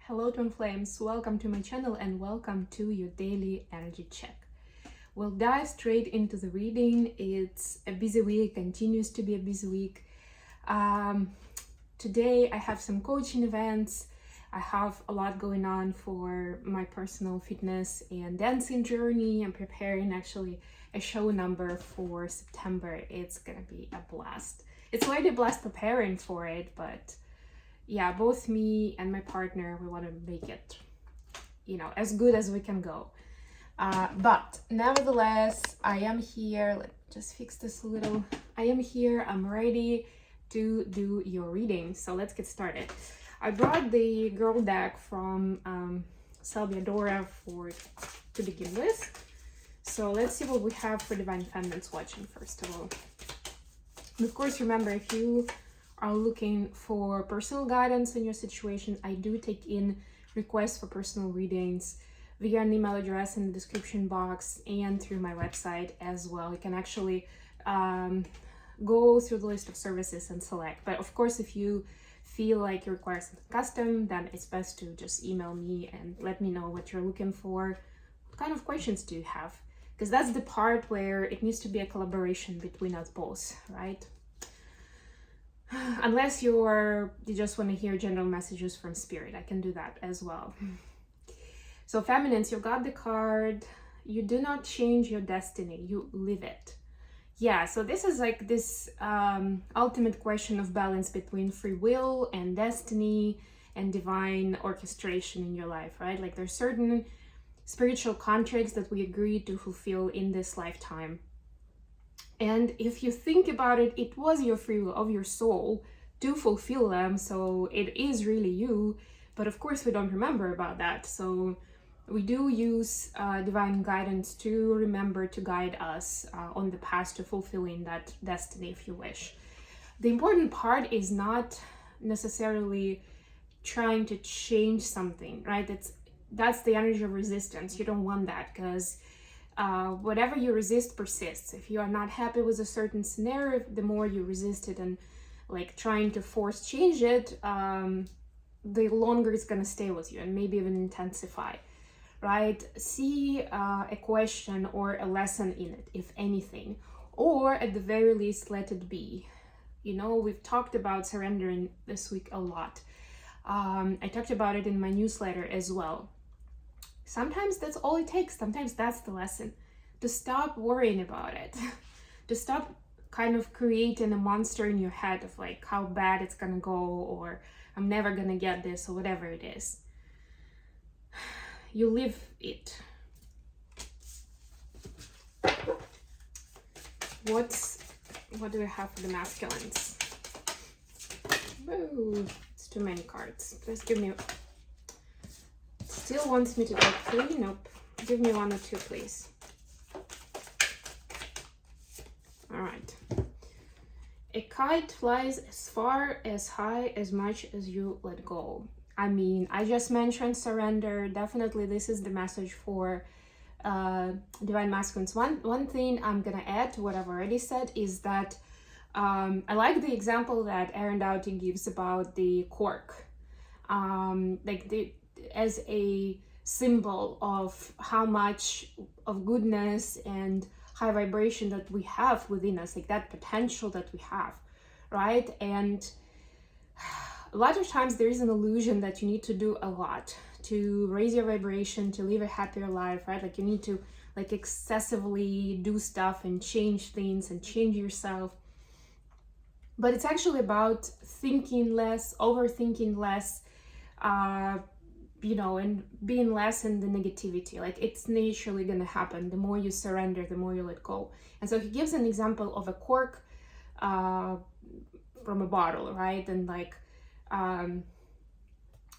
Hello Twin Flames, welcome to my channel and welcome to your daily energy check. We'll dive straight into the reading. It's a busy week, continues to be a busy week. Today I have some coaching events. I have a lot going on for my personal fitness and dancing journey. I'm preparing actually a show number for September. It's gonna be a blast. It's already a blast preparing for it, but yeah, both me and my partner, we want to make it, as good as we can go. But nevertheless, I am here. Let me just fix this a little. I am here. I'm ready to do your reading. So let's get started. I brought the girl deck from Salvadora to begin with. So let's see what we have for Divine Feminines watching first of all. And of course, remember, if you are looking for personal guidance in your situation, I do take in requests for personal readings via an email address in the description box and through my website as well. You can actually go through the list of services and select. But of course, if you feel like you require something custom, then it's best to just email me and let me know what you're looking for. What kind of questions do you have? Because that's the part where it needs to be a collaboration between us both, right? Unless you just want to hear general messages from spirit, I can do that as well. So feminines, you got the card. You do not change your destiny, you live it. Yeah, so this is like this ultimate question of balance between free will and destiny and divine orchestration in your life, right? Like there's certain spiritual contracts that we agree to fulfill in this lifetime. And if you think about it, it was your free will of your soul to fulfill them. So it is really you. But of course, we don't remember about that. So we do use divine guidance to remember to guide us on the path to fulfilling that destiny, if you wish. The important part is not necessarily trying to change something, right? That's the energy of resistance. You don't want that, because whatever you resist persists. If you are not happy with a certain scenario, the more you resist it and like trying to force change it, the longer it's gonna stay with you and maybe even intensify, right? See a question or a lesson in it, if anything, or at the very least, let it be. We've talked about surrendering this week a lot. I talked about it in my newsletter as well. Sometimes that's all it takes. Sometimes that's the lesson. To stop worrying about it. To stop kind of creating a monster in your head of like how bad it's gonna go, or I'm never gonna get this, or whatever it is. You live it. What do we have for the masculines? Whoa, it's too many cards. Just give me... Still wants me to take 3? Nope. Give me 1 or 2, please. All right. A kite flies as far, as high, as much as you let go. I mean, I just mentioned surrender. Definitely this is the message for divine masculines. One thing I'm gonna add to what I've already said is that I like the example that Aaron Doughty gives about the cork. As a symbol of how much of goodness and high vibration that we have within us, like that potential that we have, right? And a lot of times there is an illusion that you need to do a lot to raise your vibration, to live a happier life, right? Like you need to like excessively do stuff and change things and change yourself. But it's actually about thinking less, overthinking less, and being less in the negativity. Like it's naturally gonna happen. The more you surrender, the more you let go. And so he gives an example of a cork from a bottle, right? And like,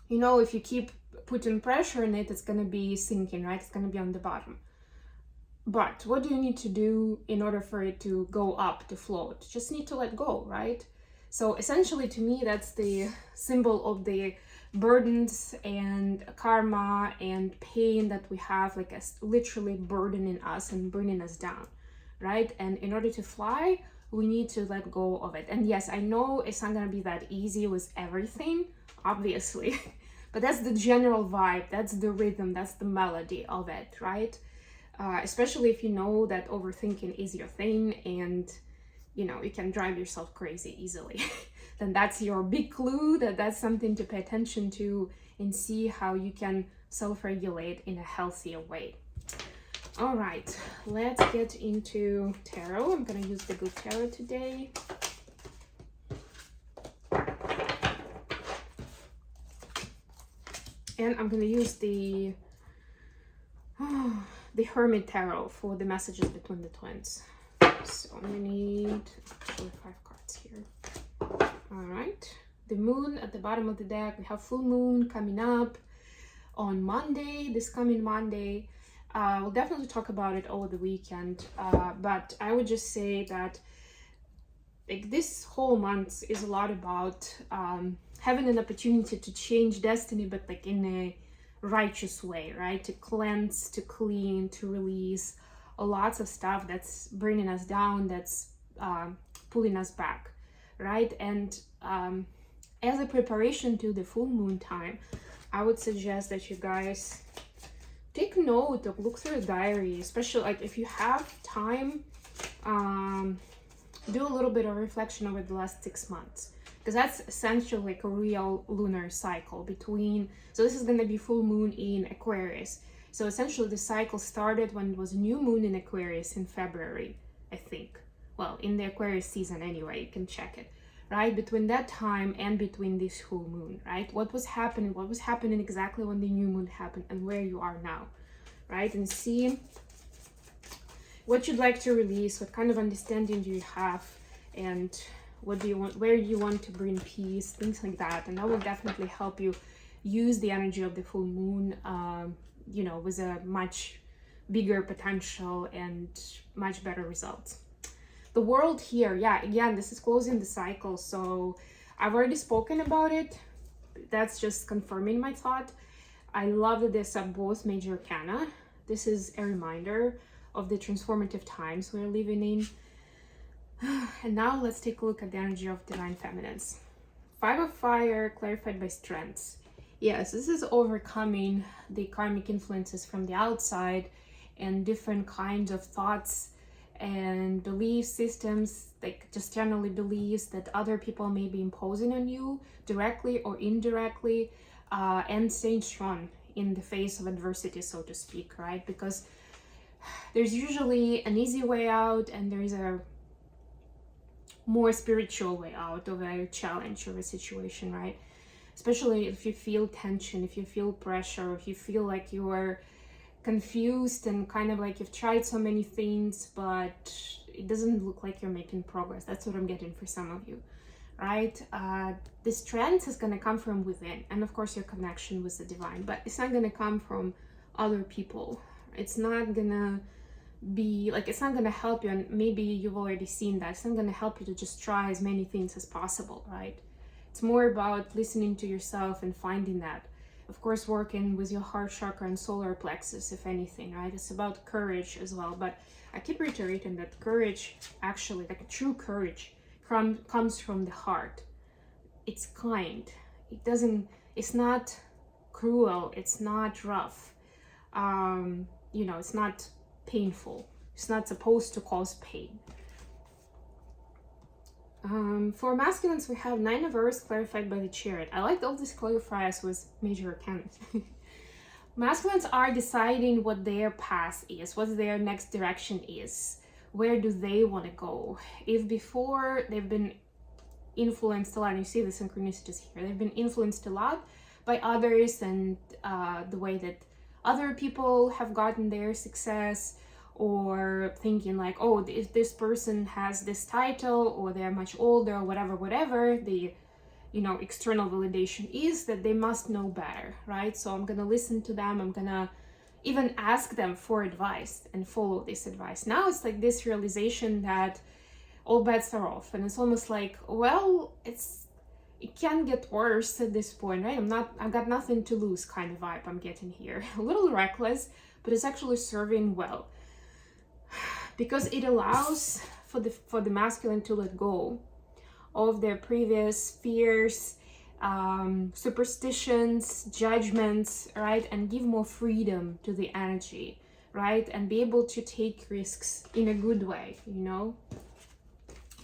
if you keep putting pressure in it, it's gonna be sinking, right? It's gonna be on the bottom. But what do you need to do in order for it to go up, to float? You just need to let go, right? So essentially, to me, that's the symbol of the burdens and karma and pain that we have, like as literally burdening us and bringing us down, right? And in order to fly, we need to let go of it. And yes, I know it's not gonna be that easy with everything, obviously, But that's the general vibe, that's the rhythm, that's the melody of it, right? Especially if you know that overthinking is your thing and you can drive yourself crazy easily. Then that's your big clue that that's something to pay attention to and see how you can self-regulate in a healthier way. All right, let's get into tarot. I'm gonna use the good tarot today. And I'm going to use the Hermit Tarot for the messages between the twins. So I'm going to need actually 5 cards here. All right. The moon at the bottom of the deck. We have full moon coming up on Monday, this coming Monday. We'll definitely talk about it over the weekend. But I would just say that like this whole month is a lot about having an opportunity to change destiny, but like in a righteous way, right? To cleanse, to clean, to release lots of stuff that's bringing us down, that's pulling us back, right? And as a preparation to the full moon time, I would suggest that you guys take note of, look through a diary, especially like if you have time, do a little bit of reflection over the last 6 months, because that's essentially like a real lunar cycle between, so this is going to be full moon in Aquarius. So essentially the cycle started when it was a new moon in Aquarius in February, I think. Well, in the Aquarius season anyway, you can check it, right? Between that time and between this full moon, right? What was happening exactly when the new moon happened and where you are now, right? And see what you'd like to release, what kind of understanding do you have, and what do you want, where you want to bring peace, things like that. And that will definitely help you use the energy of the full moon, with a much bigger potential and much better results. The world here, yeah, again, this is closing the cycle. So I've already spoken about it. That's just confirming my thought. I love that there's both major arcana. This is a reminder of the transformative times we're living in. And now let's take a look at the energy of divine feminines. 5 of fire clarified by strengths. Yes, this is overcoming the karmic influences from the outside and different kinds of thoughts and belief systems, like just generally beliefs that other people may be imposing on you directly or indirectly, and staying strong in the face of adversity, so to speak, right? Because there's usually an easy way out and there's a more spiritual way out of a challenge or a situation, right? Especially if you feel tension, if you feel pressure, if you feel like you're confused and kind of like you've tried so many things, but it doesn't look like you're making progress. That's what I'm getting for some of you, right? The strength is going to come from within, and of course your connection with the divine, but it's not going to come from other people. It's not gonna be like, it's not gonna help you, and maybe you've already seen that. It's not gonna help you to just try as many things as possible, right? It's more about listening to yourself and finding that. Of course, working with your heart chakra and solar plexus, if anything, right? It's about courage as well. But I keep reiterating that courage, actually, like true courage, comes from the heart. It's kind. It's not cruel. It's not rough. It's not painful. It's not supposed to cause pain. For masculines, we have 9 of Earth clarified by the Chariot. I like all these clarifiers with major arcana. Masculines are deciding what their path is, what their next direction is. Where do they want to go? If before they've been influenced a lot, and you see the synchronicities here, they've been influenced a lot by others and the way that other people have gotten their success, or thinking like, oh, if this person has this title or they're much older or whatever the external validation is, that they must know better, right? So I'm gonna listen to them, I'm gonna even ask them for advice and follow this advice. Now it's like this realization that all bets are off, and it's almost like, well, it can get worse at this point, right? I've got nothing to lose kind of vibe I'm getting here. A little reckless, but it's actually serving well, because it allows for the masculine to let go of their previous fears, superstitions, judgments, right? And give more freedom to the energy, right? And be able to take risks in a good way, you know?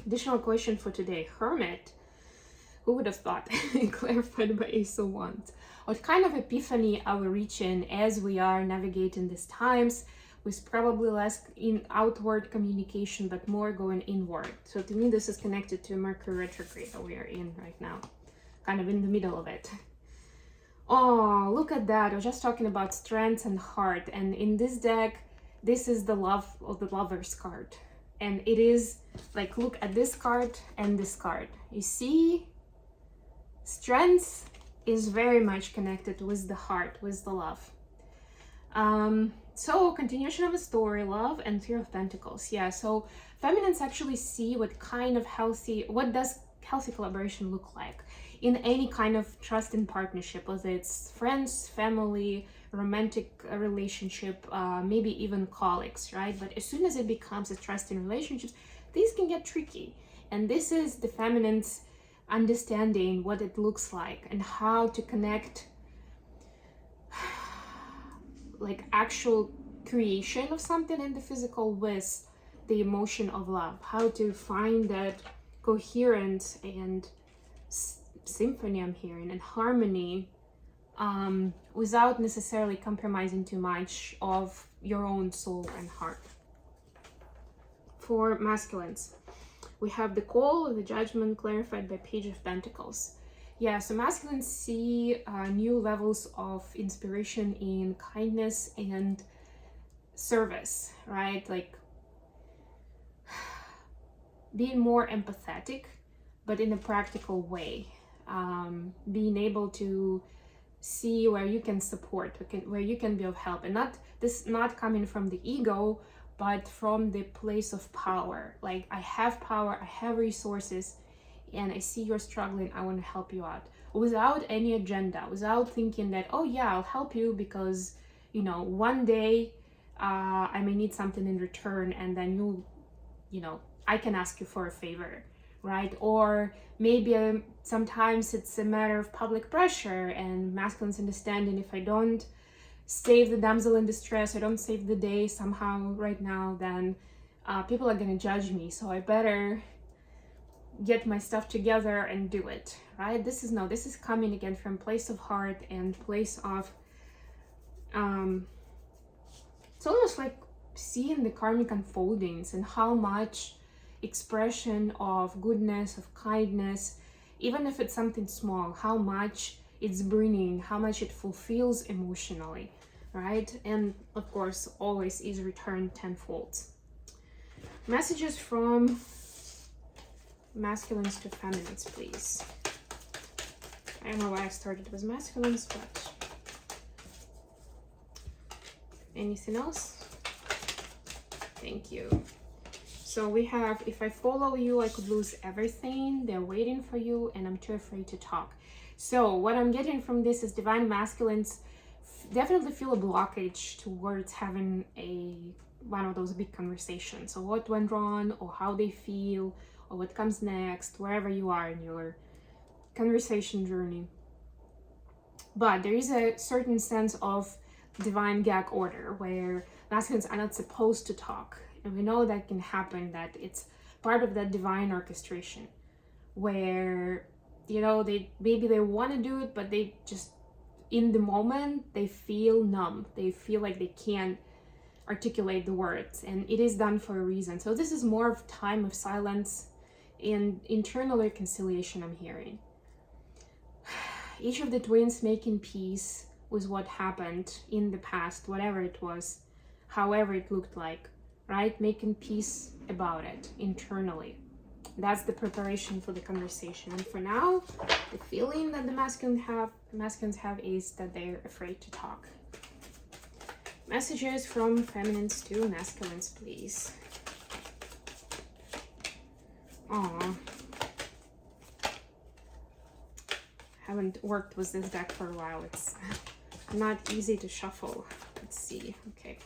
Additional question for today, Hermit. Who would have thought? Clarified by Ace of Wands. What kind of epiphany are we reaching as we are navigating these times, with probably less in outward communication, but more going inward? So to me, this is connected to Mercury retrograde that we are in right now, kind of in the middle of it. Oh, look at that. I was just talking about strength and heart. And in this deck, this is the love of the Lover's card. And it is like, look at this card and this card. You see, strength is very much connected with the heart, with the love. So continuation of a story, love and Three of Pentacles. Yeah, so feminines actually see what does healthy collaboration look like in any kind of trust and partnership, whether it's friends, family, romantic relationship, maybe even colleagues, right? But as soon as it becomes a trusting relationships, these can get tricky. And this is the feminines understanding what it looks like and how to connect like actual creation of something in the physical with the emotion of love, how to find that coherence and symphony I'm hearing and harmony, without necessarily compromising too much of your own soul and heart. For masculines, we have the call, the judgment, clarified by Page of Pentacles. Yeah, so masculines see new levels of inspiration in kindness and service, right? Like being more empathetic, but in a practical way. Being able to see where you can support, where you can be of help, and not coming from the ego, but from the place of power. Like, I have power, I have resources, and I see you're struggling, I want to help you out, without any agenda, without thinking that, oh yeah, I'll help you because, you know, one day I may need something in return, and then I can ask you for a favor, right? Or maybe sometimes it's a matter of public pressure and masculines understanding, if I don't save the damsel in distress, I don't save the day somehow right now, then people are gonna judge me, so I better get my stuff together and do it, right? This is coming again from place of heart and place of it's almost like seeing the karmic unfoldings and how much expression of goodness, of kindness, even if it's something small, how much it's bringing, how much it fulfills emotionally, right? And of course, always is returned tenfold. Messages from masculines to feminines, please. I don't know why I started with masculines, but anything else? Thank you. So we have, if I follow you, I could lose everything. They're waiting for you, and I'm too afraid to talk. So what I'm getting from this is divine masculines definitely feel a blockage towards having one of those big conversations. So what went wrong, or how they feel, or what comes next, wherever you are in your conversation journey. But there is a certain sense of divine gag order where masculines are not supposed to talk. And we know that can happen, that it's part of that divine orchestration where, maybe they want to do it, but they just, in the moment, they feel numb. They feel like they can't articulate the words, and it is done for a reason. So this is more of time of silence and internal reconciliation I'm hearing. Each of the twins making peace with what happened in the past, whatever it was, however it looked like, right? Making peace about it internally. That's the preparation for the conversation. And for now, the feeling that the masculines have is that they're afraid to talk. Messages from feminines to masculines, please. Aww. Haven't worked with this deck for a while. It's not easy to shuffle. Let's see. Okay.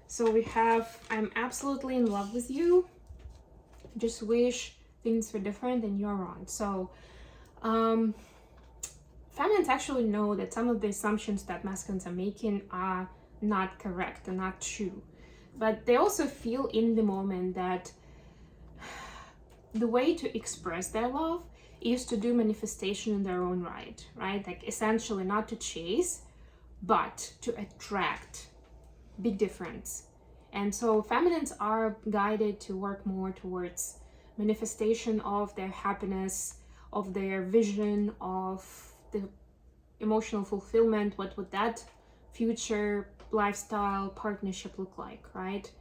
So we have, I'm absolutely in love with you. Just wish things were different and you're wrong. So feminines actually know that some of the assumptions that masculines are making are not correct and not true. But they also feel in the moment that the way to express their love is to do manifestation in their own right? Like essentially not to chase, but to attract. Big difference. And so feminines are guided to work more towards manifestation of their happiness, of their vision, of the emotional fulfillment. What would that future lifestyle partnership look like, right?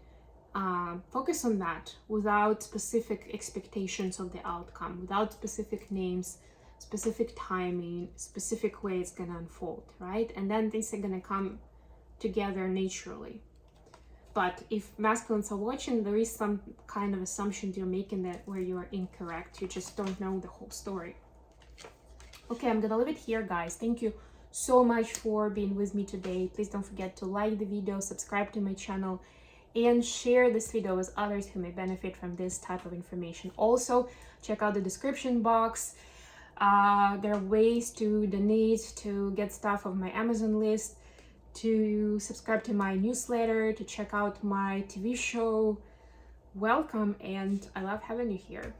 Focus on that without specific expectations of the outcome, without specific names, specific timing, specific way it's gonna unfold, right? And then things are gonna come together naturally. But if masculines are watching, there is some kind of assumption you're making that where you are incorrect. You just don't know the whole story. Okay, I'm gonna leave it here, guys. Thank you so much for being with me today. Please don't forget to like the video, subscribe to my channel, and share this video with others who may benefit from this type of information. Also, check out the description box. There are ways to donate, to get stuff on my Amazon list, to subscribe to my newsletter, to check out my TV show. Welcome, and I love having you here.